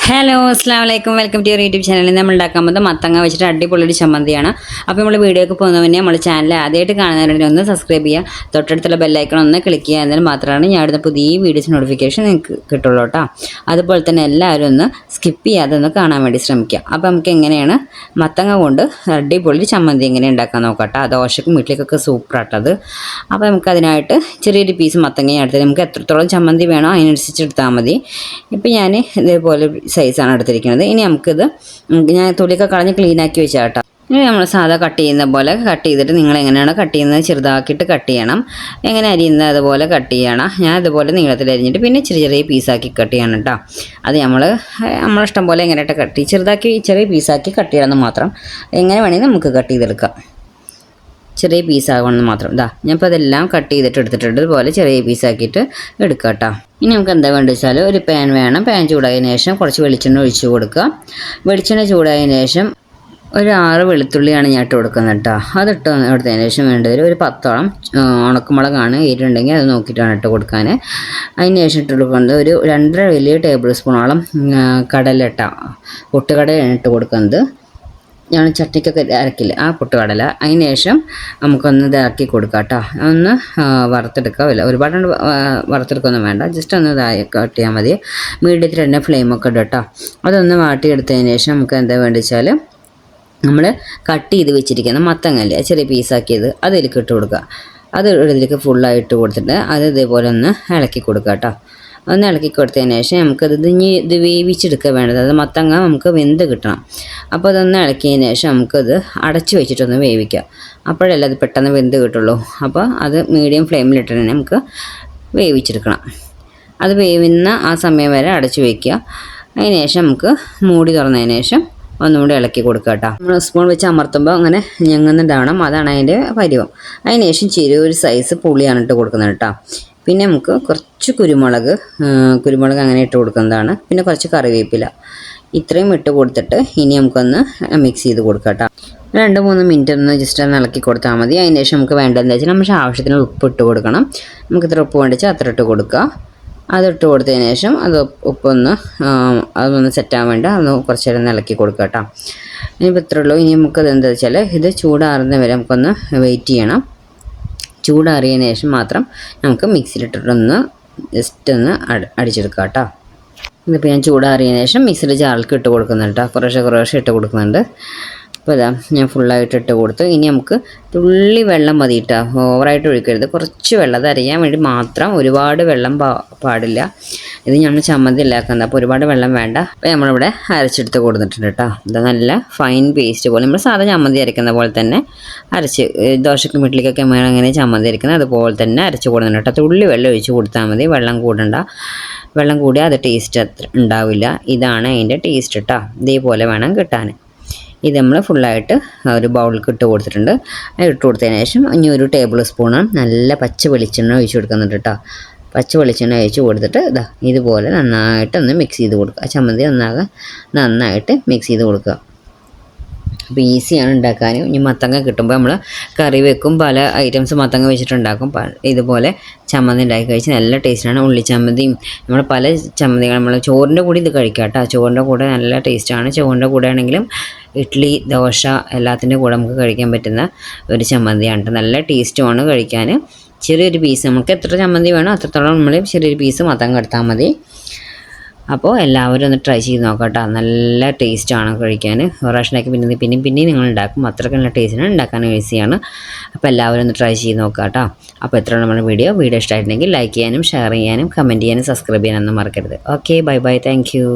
Hello അസ്സാം വലൈക്കും welcome to your YouTube ചാനലിൽ നമ്മൾ ഉണ്ടാക്കാൻ പോകുന്നത് മത്തങ്ങ വെച്ചിട്ട് അടിപൊളി ചമ്മന്തിയാണ്. അപ്പോൾ നമ്മൾ വീഡിയോക്ക് പോകുന്നതിന് മുന്നേ നമ്മൾ ചാനൽ ആദ്യമായിട്ട് കാണുന്നവരുടെ ഒന്ന് സബ്സ്ക്രൈബ് ചെയ്യുക, തൊട്ടടുത്തുള്ള ബെല്ലൈക്കൺ ഒന്ന് ക്ലിക്ക് ചെയ്യുക, എന്നാൽ മാത്രമാണ് ഞാൻ ഇടുന്ന പുതിയ വീഡിയോസ് നോട്ടിഫിക്കേഷൻ നിങ്ങൾക്ക് കിട്ടുള്ളൂ കേട്ടോ. അതുപോലെ തന്നെ എല്ലാവരും ഒന്ന് സ്കിപ്പ് ചെയ്യാതെ ഒന്ന് കാണാൻ വേണ്ടി ശ്രമിക്കുക. അപ്പോൾ നമുക്ക് എങ്ങനെയാണ് മത്തങ്ങ കൊണ്ട് അടിപൊളി ചമ്മന്തി എങ്ങനെ ഉണ്ടാക്കാൻ നോക്കാം. ദോശക്കും വീട്ടിലേക്കൊക്കെ സൂപ്പറാട്ടത്. അപ്പോൾ നമുക്കതിനായിട്ട് ചെറിയൊരു പീസ് മത്തങ്ങ എടുത്തിട്ട് നമുക്ക് എത്രത്തോളം ചമ്മന്തി വേണോ അതിനനുസരിച്ച് എടുത്താൽ മതി. ഇപ്പോൾ ഞാൻ ഇതേപോലെ സൈസാണ് എടുത്തിരിക്കുന്നത്. ഇനി നമുക്കിത് ഞാൻ തൊലിയൊക്കെ കളഞ്ഞ് ക്ലീനാക്കി വെച്ചാൽ കേട്ടോ. ഇനി നമ്മൾ സാധാ കട്ട് ചെയ്യുന്ന പോലെ കട്ട് ചെയ്തിട്ട് നിങ്ങൾ എങ്ങനെയാണ് കട്ട് ചെയ്യുന്നത് ചെറുതാക്കിയിട്ട് കട്ട് ചെയ്യണം. എങ്ങനെ അരിയുന്നത് അതുപോലെ കട്ട് ചെയ്യണം. ഞാൻ അതുപോലെ നീളത്തിൽ അരിഞ്ഞിട്ട് പിന്നെ ചെറിയ പീസാക്കി കട്ട് ചെയ്യണം കേട്ടോ. അത് നമ്മളിഷ്ടം പോലെ എങ്ങനെയായിട്ട് കട്ട് ചെയ്ത് ചെറുതാക്കി ചെറിയ പീസാക്കി കട്ട് ചെയ്യണമെന്ന് മാത്രം. എങ്ങനെ വേണമെങ്കിൽ നമുക്ക് കട്ട് ചെയ്തെടുക്കാം. ചെറിയ പീസാകണമെന്ന് മാത്രം. ഞാനിപ്പോൾ അതെല്ലാം കട്ട് ചെയ്തിട്ട് എടുത്തിട്ടുണ്ട്. ഇതുപോലെ ചെറിയ പീസാക്കിയിട്ട് എടുക്കുക കേട്ടോ. ഇനി നമുക്ക് എന്താ വേണ്ടത് വെച്ചാൽ ഒരു പാൻ വേണം. പാൻ ചൂടായതിനു ശേഷം കുറച്ച് വെളിച്ചെണ്ണ ഒഴിച്ച് കൊടുക്കുക. വെളിച്ചെണ്ണ ചൂടായതിനു ശേഷം ഒരു 6 വെളുത്തുള്ളിയാണ് ഞാൻ ഇട്ട് കൊടുക്കുന്നത് കേട്ടോ. അതിട്ട് എടുത്തതിന് ശേഷം വേണ്ടത് ഒരു 10ഓളം ഉണക്കമുളകാണ്. എരിവുണ്ടെങ്കിൽ അത് നോക്കിയിട്ടാണ് ഇട്ട് കൊടുക്കാൻ. അതിന് ശേഷം ഇട്ട് കൊടുക്കുന്നത് ഒരു 2.5 വലിയ ടേബിൾ സ്പൂണോളം കടല പൊട്ടുകടലാണ് ഇട്ട് കൊടുക്കുന്നത്. ഞാൻ ചട്ടിക്കൊക്കെ അരക്കില്ല ആ പൊട്ടുകടല. അതിന് ശേഷം നമുക്കൊന്ന് ഇതാക്കി കൊടുക്കാം കേട്ടോ. ഒന്ന് വറുത്തെടുക്കുക. ഒരുപാട് വറുത്തെടുക്കൊന്നും വേണ്ട, ജസ്റ്റ് ഒന്ന് ഇതായി കട്ടിയാൽ മതി. മീഡിയത്തിൽ തന്നെ ഫ്ലെയിമൊക്കെ ഇടും കേട്ടോ. അതൊന്ന് വാട്ടിയെടുത്തതിന് ശേഷം നമുക്ക് എന്താ വേണ്ടി വെച്ചാൽ നമ്മൾ കട്ട് ചെയ്ത് വെച്ചിരിക്കുന്ന മത്തങ്ങല്ലേ ചെറിയ പീസാക്കിയത് അതിലേക്ക് ഇട്ട് കൊടുക്കുക. അത് ഇതിലേക്ക് ഫുള്ളായിട്ട് കൊടുത്തിട്ട് അത് ഇതേപോലെ ഒന്ന് ഇളക്കി കൊടുക്കുക കേട്ടോ. ഒന്ന് ഇളക്കി കൊടുത്തതിന് ശേഷം നമുക്കത് ഇത് വേവിച്ചെടുക്കുക വേണ്ടത്. അത് മത്തങ്ങ നമുക്ക് വെന്ത് കിട്ടണം. അപ്പോൾ അതൊന്ന് ഇളക്കിയതിന് ശേഷം നമുക്കത് അടച്ച് വെച്ചിട്ടൊന്ന് വേവിക്കുക. അപ്പോഴല്ലേ അത് പെട്ടെന്ന് വെന്ത് കിട്ടുള്ളൂ. അപ്പോൾ അത് മീഡിയം ഫ്ലെയിമിലിട്ട് തന്നെ നമുക്ക് വേവിച്ചെടുക്കണം. അത് വേവുന്ന ആ സമയം വരെ അടച്ച് വയ്ക്കുക. അതിന് ശേഷം നമുക്ക് മൂടി തുറന്നതിന് ശേഷം ഒന്നുകൂടി ഇളക്കി കൊടുക്കുക കേട്ടോ. നമ്മൾ സ്പൂൺ വെച്ച് അമർത്തുമ്പോൾ അങ്ങനെ ഞെങ്ങുന്നുണ്ടാവണം, അതാണ് അതിൻ്റെ പരുവം. അതിന് ശേഷം ചെറിയൊരു സൈസ് പുളിയാണ് ഇട്ട് കൊടുക്കുന്നത് കേട്ടോ. പിന്നെ നമുക്ക് കുറച്ച് കുരുമുളക് അങ്ങനെ ഇട്ട് കൊടുക്കുന്നതാണ്. പിന്നെ കുറച്ച് കറിവേപ്പില, ഇത്രയും ഇട്ട് കൊടുത്തിട്ട് ഇനി നമുക്കൊന്ന് മിക്സ് ചെയ്ത് കൊടുക്കാം കേട്ടോ. 2-3 മിനിറ്റ് ഒന്ന് ജസ്റ്റ് ഒന്ന് ഇളക്കി കൊടുത്താൽ മതി. അതിന് ശേഷം നമുക്ക് വേണ്ടതെന്ന് വെച്ചാൽ നമ്മുടെ ആവശ്യത്തിന് ഉപ്പ് ഇട്ട് കൊടുക്കണം. നമുക്ക് ഇത്ര ഉപ്പ് വേണ്ടിച്ചാൽ അത്ര ഇട്ട് കൊടുക്കുക. അതിട്ട് കൊടുത്തതിന് ശേഷം അതൊന്ന് സെറ്റാൻ വേണ്ടി അതൊന്ന് കുറച്ച് നേരം ഇളക്കി കൊടുക്കുക കേട്ടോ. ഇനിയിപ്പോൾ ഇത്രേ ഉള്ളൂ. ഇനി നമുക്കത് എന്താ വെച്ചാൽ ഇത് ചൂടാറുന്ന വരെ നമുക്കൊന്ന് വെയിറ്റ് ചെയ്യണം. ചൂടാറിയതിന് ശേഷം മാത്രം നമുക്ക് മിക്സിയിലിട്ടിട്ടൊന്ന് ജസ്റ്റ് ഒന്ന് അടിച്ചെടുക്കാം കേട്ടോ. ഇതിപ്പോൾ ഞാൻ ചൂടാറിയതിന് ശേഷം മിക്സിയുടെ ജാറിലേക്ക് ഇട്ട് കൊടുക്കുന്നുണ്ട് കേട്ടോ. കുറേശ്ശെ ഇട്ട് കൊടുക്കുന്നുണ്ട്. അപ്പോൾ ഞാൻ ഫുള്ളായിട്ട് ഇട്ട് കൊടുത്തു. ഇനി നമുക്ക് തുള്ളി വെള്ളം മതി കേട്ടോ. ഓവറായിട്ട് ഒഴിക്കരുത്, കുറച്ച് വെള്ളം. അത് അരിയാൻ വേണ്ടി മാത്രം. ഒരുപാട് വെള്ളം പാടില്ല. ഇത് നമ്മൾ ചമ്മന്തി ഉണ്ടാക്കുന്നത്, അപ്പോൾ ഒരുപാട് വെള്ളം വേണ്ട. അപ്പോൾ നമ്മളിവിടെ അരച്ചെടുത്ത് കൊടുത്തിട്ടുണ്ട് കേട്ടോ. ഇത് നല്ല ഫൈൻ പേസ്റ്റ് പോലെ നമ്മൾ സാധാ ചമ്മന്തി അരയ്ക്കുന്ന പോലെ തന്നെ അരച്ച് ദോശക്കും വീട്ടിലേക്കൊക്കെ അങ്ങനെ ചമ്മന്തി അരയ്ക്കുന്നത് അതുപോലെ തന്നെ അരച്ച് കൊടുക്കുന്നുണ്ട് കേട്ടോ. തുള്ളി വെള്ളം ഒഴിച്ച് കൊടുത്താൽ മതി, വെള്ളം കൂടണ്ട. വെള്ളം കൂടിയാൽ അത് ടേസ്റ്റ് അത്ര ഉണ്ടാവില്ല. ഇതാണ് അതിൻ്റെ ടേസ്റ്റ് കേട്ടോ. ഇതേപോലെ വേണം കിട്ടാൻ. ഇത് നമ്മൾ ഫുള്ളായിട്ട് ഒരു ബൗളിലേക്ക് ഇട്ട് കൊടുത്തിട്ടുണ്ട്. ഇട്ട് കൊടുത്തതിന് ശേഷം ഇനി ഒരു ടേബിൾ സ്പൂണ് നല്ല പച്ച വെളിച്ചെണ്ണ ഒഴിച്ച് കൊടുക്കുന്നുണ്ട് കേട്ടോ. പച്ച വെളിച്ചെണ്ണ ഒഴിച്ച് കൊടുത്തിട്ട് ഇതുപോലെ നന്നായിട്ടൊന്ന് മിക്സ് ചെയ്ത് കൊടുക്കുക. ചമ്മന്തി നന്നായിട്ട് മിക്സ് ചെയ്ത് കൊടുക്കുക. അപ്പോൾ ഈസിയാണ് ഉണ്ടാക്കാൻ. ഇനി മത്തങ്ങ കിട്ടുമ്പോൾ നമ്മൾ കറി വെക്കും, പല ഐറ്റംസ് മത്തങ്ങ വെച്ചിട്ടുണ്ടാക്കും. ഇതുപോലെ ചമ്മന്തി ഉണ്ടാക്കി കഴിച്ച് നല്ല ടേസ്റ്റാണ്. ഉള്ളിച്ചമ്മന്തിയും നമ്മൾ പല ചമ്മന്തികൾ നമ്മൾ ചോറിൻ്റെ കൂടെ ഇത് കഴിക്കാം കേട്ടോ. ചോറിൻ്റെ കൂടെ നല്ല ടേസ്റ്റാണ്. ചോറിൻ്റെ കൂടെ ആണെങ്കിലും ഇഡ്ഡലി, ദോശ എല്ലാത്തിൻ്റെ കൂടെ നമുക്ക് കഴിക്കാൻ പറ്റുന്ന ഒരു ചമ്മന്തിയാണ്. നല്ല ടേസ്റ്റുമാണ് കഴിക്കാൻ. ചെറിയൊരു പീസ് നമുക്ക് എത്ര ചമ്മന്തി വേണോ അത്രത്തോളം നമ്മൾ ചെറിയൊരു പീസ് മത്തങ്ങ എടുത്താൽ മതി. അപ്പോൾ എല്ലാവരും ഒന്ന് ട്രൈ ചെയ്ത് നോക്കാം കേട്ടോ. നല്ല ടേസ്റ്റാണ് കഴിക്കാൻ. പ്രാവശ്യമാക്കി പിന്നെയും നിങ്ങൾ ഉണ്ടാക്കും. അത്രയ്ക്ക് നല്ല ടേസ്റ്റാണ്, ഉണ്ടാക്കാൻ ഈസിയാണ്. അപ്പോൾ എല്ലാവരും ഒന്ന് ട്രൈ ചെയ്ത് നോക്കാം കേട്ടോ. അപ്പോൾ എത്രയാണ് നമ്മുടെ വീഡിയോ ഇഷ്ടമായിട്ടുണ്ടെങ്കിൽ ലൈക്ക് ചെയ്യാനും ഷെയർ ചെയ്യാനും കമൻറ്റ് ചെയ്യാനും സബ്സ്ക്രൈബ് ചെയ്യാനൊന്നും മറക്കരുത്. Okay, bye, thank U.